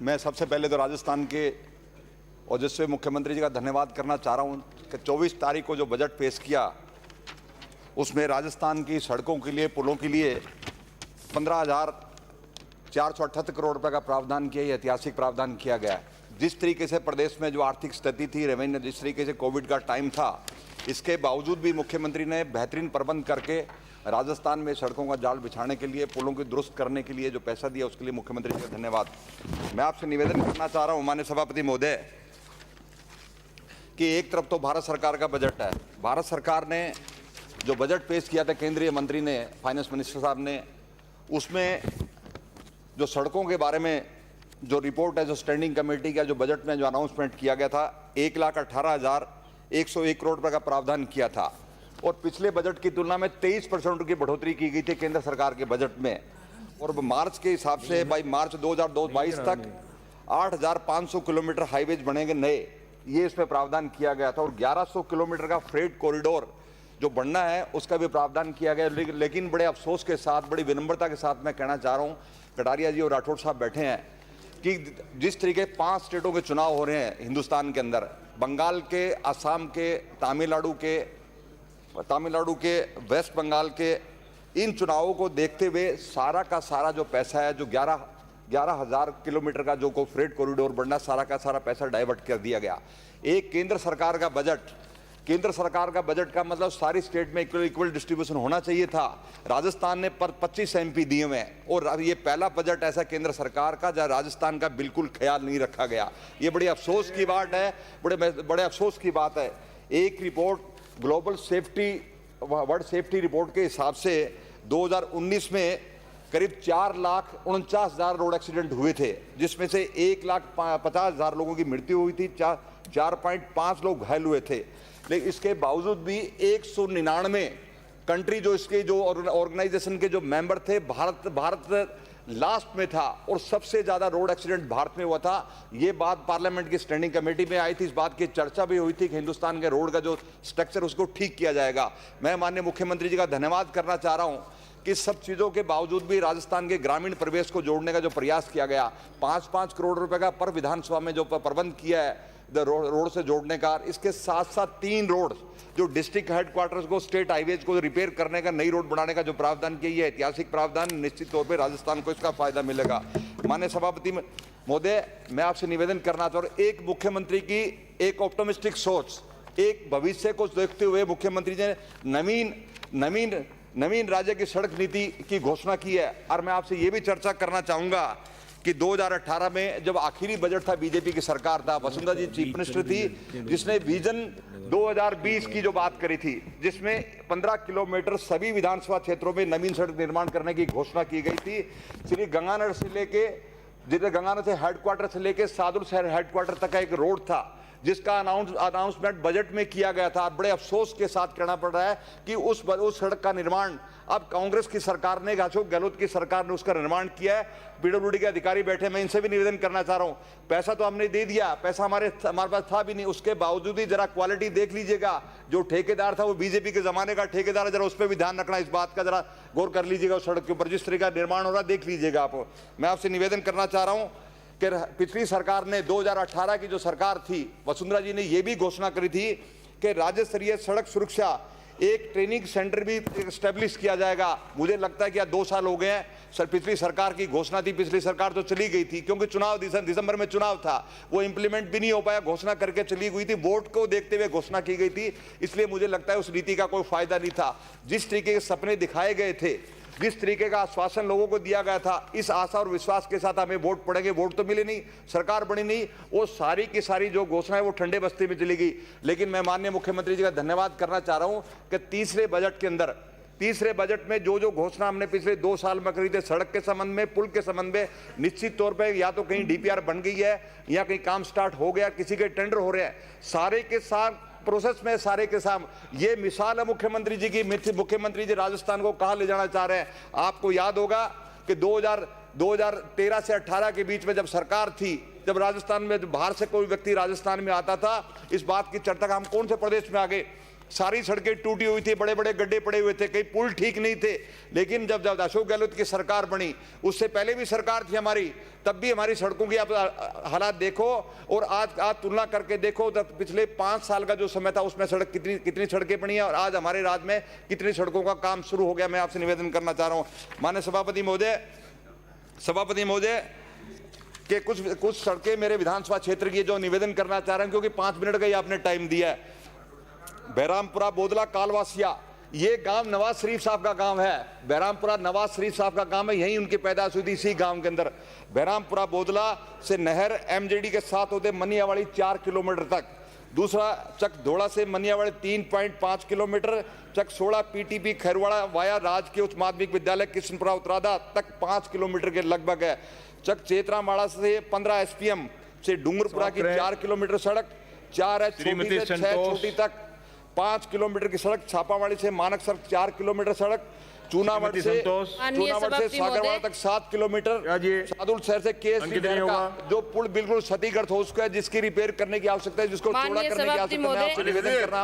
मैं सबसे पहले तो राजस्थान के ओजस्वी मुख्यमंत्री जी का धन्यवाद करना चाह रहा हूं कि 24 तारीख को जो बजट पेश किया उसमें राजस्थान की सड़कों के लिए, पुलों के लिए 15,478 करोड़ रुपए का प्रावधान किया, ऐतिहासिक प्रावधान किया गया है। जिस तरीके से प्रदेश में जो आर्थिक स्थिति थी, रेवेन्यू, जिस तरीके से कोविड का टाइम था, इसके बावजूद भी मुख्यमंत्री ने बेहतरीन प्रबंध करके राजस्थान में सड़कों का जाल बिछाने के लिए, पुलों की दुरुस्त करने के लिए जो पैसा दिया, उसके लिए मुख्यमंत्री जी का धन्यवाद। मैं आपसे निवेदन करना चाह रहा हूं माननीय सभापति महोदय कि एक तरफ तो भारत सरकार का बजट है। भारत सरकार ने जो बजट पेश किया था, केंद्रीय मंत्री ने, फाइनेंस मिनिस्टर साहब ने, उसमें जो सड़कों के बारे में जो रिपोर्ट है, जो स्टैंडिंग कमेटी का जो बजट में जो अनाउंसमेंट किया गया था, 1,18,101 करोड़ रुपए का प्रावधान किया था और पिछले बजट की तुलना में 23% की बढ़ोतरी की गई थी केंद्र सरकार के बजट में। और मार्च के हिसाब से बाई मार्च 2022 तक 8,500 किलोमीटर हाईवेज बनेंगे नए, ये इसमें प्रावधान किया गया था। और 1,100 किलोमीटर का फ्रेट कॉरिडोर जो बनना है उसका भी प्रावधान किया गया। लेकिन बड़े अफसोस के साथ, बड़ी विनम्रता के साथ मैं कहना चाह रहा हूँ, कटारिया जी और राठौड़ साहब बैठे हैं, कि जिस तरीके 5 स्टेटों के चुनाव हो रहे हैं हिंदुस्तान के अंदर, बंगाल के, असम के, तमिलनाडु के, वेस्ट बंगाल के, इन चुनावों को देखते हुए सारा का सारा जो पैसा है, जो 11,000 किलोमीटर का जो फ्रेट कॉरिडोर बनना, सारा का सारा पैसा डाइवर्ट कर दिया गया। एक केंद्र सरकार का बजट का मतलब सारी स्टेट में इक्वल डिस्ट्रीब्यूशन होना चाहिए था। राजस्थान ने 25 MP दिए हुए हैं और ये पहला बजट ऐसा केंद्र सरकार का जहां राजस्थान का बिल्कुल ख्याल नहीं रखा गया। ये बड़ी अफसोस की बात है, बड़े अफसोस की बात है। एक report, global safety, world safety report के हिसाब से 2019 में करीब 4,49,000 रोड एक्सीडेंट हुए थे, जिसमें से 1,50,000 लोगों की मृत्यु हुई थी, 4.5 लोग घायल हुए थे। लेकिन इसके बावजूद भी 199 कंट्री जो इसके जो ऑर्गेनाइजेशन के जो मेंबर थे, भारत लास्ट में था और सबसे ज्यादा रोड एक्सीडेंट भारत में हुआ था। ये बात पार्लियामेंट की स्टैंडिंग कमेटी में आई थी, इस बात की चर्चा भी हुई थी कि हिंदुस्तान के रोड का जो स्ट्रक्चर उसको ठीक किया जाएगा। मैं माननीय मुख्यमंत्री जी का धन्यवाद करना चाह रहा हूं कि सब चीजों के बावजूद भी राजस्थान के ग्रामीण परिवेश को जोड़ने का जो प्रयास किया गया, 5-5 करोड़ रुपए का पर विधानसभा में जो प्रबंध किया है रोड से जोड़ने का, इसके साथ साथ 3 रोड जो डिस्ट्रिक्ट हेडक्वार्टर्स को, स्टेट हाईवेज को रिपेयर करने का, नई रोड बनाने का जो प्रावधान किया, है ऐतिहासिक प्रावधान, निश्चित तौर पे राजस्थान को इसका फायदा मिलेगा। माननीय सभापति महोदय, मैं आपसे निवेदन करना चाह रहा हूं, एक मुख्यमंत्री की एक ऑप्टिमिस्टिक सोच, एक भविष्य को देखते हुए मुख्यमंत्री जी ने नवीन राज्य की सड़क नीति की घोषणा की है। और मैं आपसे ये भी चर्चा करना चाहूंगा कि 2018 में जब आखिरी बजट था, बीजेपी की सरकार था, वसुंधरा जी चीफ मिनिस्टर थी, जिसने विजन 2020 की जो बात करी थी, जिसमें 15 किलोमीटर सभी विधानसभा क्षेत्रों में नवीन सड़क निर्माण करने की घोषणा की गई थी। श्री गंगानगर से हेडक्वार्टर से लेके सादुल शहर हेडक्वार्टर तक का एक रोड था, जिसका अनाउंसमेंट बजट में किया गया था। बड़े अफसोस के साथ कहना पड़ रहा है कि उस सड़क का निर्माण अब कांग्रेस की सरकार ने, अशोक गहलोत की सरकार ने उसका निर्माण किया है। पीडब्ल्यूडी के अधिकारी बैठे, मैं इनसे भी निवेदन करना चाह रहा हूं, पैसा तो हमने दे दिया, पैसा हमारे पास था भी नहीं, उसके बावजूद ही जरा क्वालिटी देख लीजिएगा। जो ठेकेदार था वो बीजेपी के जमाने का ठेकेदार है, जरा उस पर भी ध्यान रखना, इस बात का जरा गौर कर लीजिएगा। उस सड़क के ऊपर जिस तरह का निर्माण हो रहा है देख लीजिएगा आप। मैं आपसे निवेदन करना चाह रहा हूं कि पिछली सरकार ने, 2018 की जो सरकार थी, वसुंधरा जी ने यह भी घोषणा करी थी कि राज्य स्तरीय सड़क सुरक्षा एक ट्रेनिंग सेंटर भी एस्टेब्लिश किया जाएगा। मुझे लगता है कि 2 साल हो गए हैं, पिछली सरकार की घोषणा थी, पिछली सरकार तो चली गई थी क्योंकि चुनाव, दिसंबर में चुनाव था, वो इंप्लीमेंट भी नहीं हो पाया, घोषणा करके चली गई थी, वोट को देखते हुए घोषणा की गई थी। इसलिए मुझे लगता है उस नीति का कोई फायदा नहीं था। जिस तरीके के सपने दिखाए गए थे, जिस तरीके का आश्वासन लोगों को दिया गया था, इस आशा और विश्वास के साथ हमें वोट पड़ेंगे, वोट तो मिले नहीं, सरकार बनी नहीं, वो सारी की सारी जो घोषणा है वो ठंडे बस्ती में चली गई। लेकिन मैं माननीय मुख्यमंत्री जी का धन्यवाद करना चाह रहा हूं कि तीसरे बजट में जो घोषणा हमने पिछले 2 साल में करी थी, सड़क के संबंध में, पुल के संबंध में, निश्चित तौर पर या तो कहीं DPR बन गई है या कहीं काम स्टार्ट हो गया, किसी के टेंडर हो रहे हैं, सारे के साथ प्रोसेस में, सारे के साथ ये मिसाल है मुख्यमंत्री जी की। मुख्यमंत्री जी राजस्थान को कहां ले जाना चाह रहे हैं। आपको याद होगा कि 2013 से 18 के बीच में जब सरकार थी, जब राजस्थान में बाहर से कोई व्यक्ति राजस्थान में आता था, इस बात की चर्चा का हम कौन से प्रदेश में आ गए सारी सड़कें टूटी हुई थी, बड़े बड़े गड्ढे पड़े हुए थे, कई पुल ठीक नहीं थे। लेकिन जब जब अशोक गहलोत की सरकार बनी, उससे पहले भी सरकार थी हमारी, तब भी हमारी सड़कों की आप हालात देखो और आज तुलना करके देखो। तब पिछले 5 साल का जो समय था उसमें सड़क कितनी सड़कें बनी है और आज हमारे राज्य में कितनी सड़कों का काम शुरू हो गया। मैं आपसे निवेदन करना चाह रहा हूँ माननीय सभापति महोदय कि कुछ सड़कें मेरे विधानसभा क्षेत्र की जो निवेदन करना चाह रहे हैं, क्योंकि 5 मिनट का ही आपने टाइम दिया है। बहरामपुरा बोदला कालवासिया, ये गांव नवाज शरीफ साहब का गांव है। बहरामपुरा नवाज शरीफ साहब का गांव है, यहीं उनकी पैदाइश हुई थी, इसी गांव के अंदर। बहरामपुरा बोदला से नहर एमजेडी के साथ होते मनियावाड़ी 4 किलोमीटर तक। दूसरा चकधोड़ा से मनियावाड़ी 3.5 किलोमीटर। चक 16 पीटीपी खैरवाड़ा वाया राजकीय उच्च माध्यमिक विद्यालय कृष्णपुरा उत्तरादा तक 5 किलोमीटर के लगभग है। चक चेतरामाड़ा से 15 एसपीएम से डूंगरपुरा की 4 किलोमीटर सड़क, 4 है छोटी से 6 छोटी तक 5 किलोमीटर की सड़क। छापामाड़ी से मानक सड़क 4 किलोमीटर सड़क। चूनावट से सागरवाड़ा तक 7 किलोमीटर। सादुल शहर से केस का जो पुल बिल्कुल क्षतिग्रस्त हो चुका है, जिसकी रिपेयर करने की आवश्यकता है, जिसको चौड़ा करने की आवश्यकता है। निवेदन करना